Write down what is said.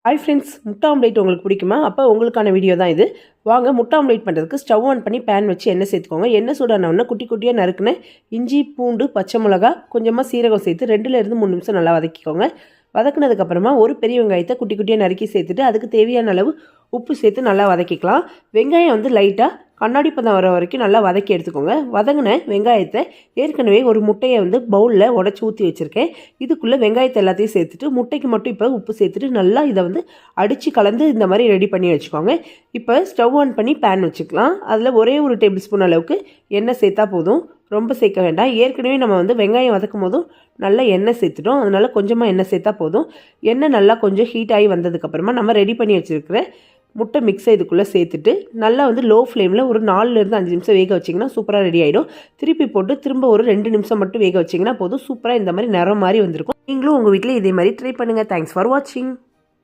Hi friends, முட்டை omelette உங்களுக்கு பிடிக்குமா? அப்போ உங்களுக்கான வீடியோ தான் இது. வாங்க முட்டை ஆம்லேட் பண்ணுறதுக்கு ஸ்டவ் ஆன் பண்ணி பேன் வச்சு எண்ணெய் சேர்த்துக்கோங்க. எண்ணெய் சூடானவுடனே குட்டி குட்டியாக நறுக்குன இஞ்சி, பூண்டு, பச்சை மிளகா, கொஞ்சமாக சீரகம் சேர்த்து 2லேருந்து 3 நிமிஷம் நல்லா வதக்கிக்கோங்க. வதக்குனதுக்கப்புறமா ஒரு பெரிய வெங்காயத்தை குட்டி குட்டியாக நறுக்கி சேர்த்துட்டு அதுக்கு தேவையான அளவு உப்பு சேர்த்து நல்லா வதக்கிக்கலாம். வெங்காயம் வந்து லைட்டாக கண்ணாடி பதம் வர வரைக்கும் நல்லா வதக்கி எடுத்துக்கோங்க. வதங்கின வெங்காயத்தை ஏற்கனவே ஒரு முட்டையை வந்து பவுலில் உடச்சி ஊற்றி வச்சுருக்கேன். இதுக்குள்ளே வெங்காயத்தை எல்லாத்தையும் சேர்த்துட்டு முட்டைக்கு மட்டும் இப்போ உப்பு சேர்த்துட்டு நல்லா இதை வந்து அடித்து கலந்து இந்த மாதிரி ரெடி பண்ணி வச்சுக்கோங்க. இப்போ ஸ்டவ் ஆன் பண்ணி பேன் வச்சுக்கலாம். அதில் ஒரே ஒரு டேபிள் ஸ்பூன் அளவுக்கு எண்ணெய் சேர்த்தா போதும், ரொம்ப சேர்க்க வேண்டாம். ஏற்கனவே நம்ம வந்து வெங்காயம் வதக்கும் போதும் நல்லா எண்ணெய் சேர்த்துட்டோம், அதனால் கொஞ்சமாக எண்ணெய் சேர்த்தா போதும். எண்ணெய் நல்லா கொஞ்சம் ஹீட் ஆகி வந்ததுக்கப்புறமா நம்ம ரெடி பண்ணி வச்சுருக்கிற முட்டை மிக்ஸை இதுக்குள்ளே சேர்த்துட்டு நல்லா வந்து லோ ஃப்ளேமில் ஒரு 4லேருந்து 5 நிமிஷம் வேக வச்சிங்கன்னா சூப்பராக ரெடி ஆகிடும். திருப்பி போட்டு திரும்ப ஒரு 2 நிமிஷம் மட்டும் வேக வச்சிங்கன்னா போதும், சூப்பராக இந்த மாதிரி நிறம் மாதிரி வந்திருக்கும். நீங்களும் உங்கள் வீட்டில் இதே மாதிரி ட்ரை பண்ணுங்கள். தேங்க்ஸ் ஃபார் வாட்சிங்.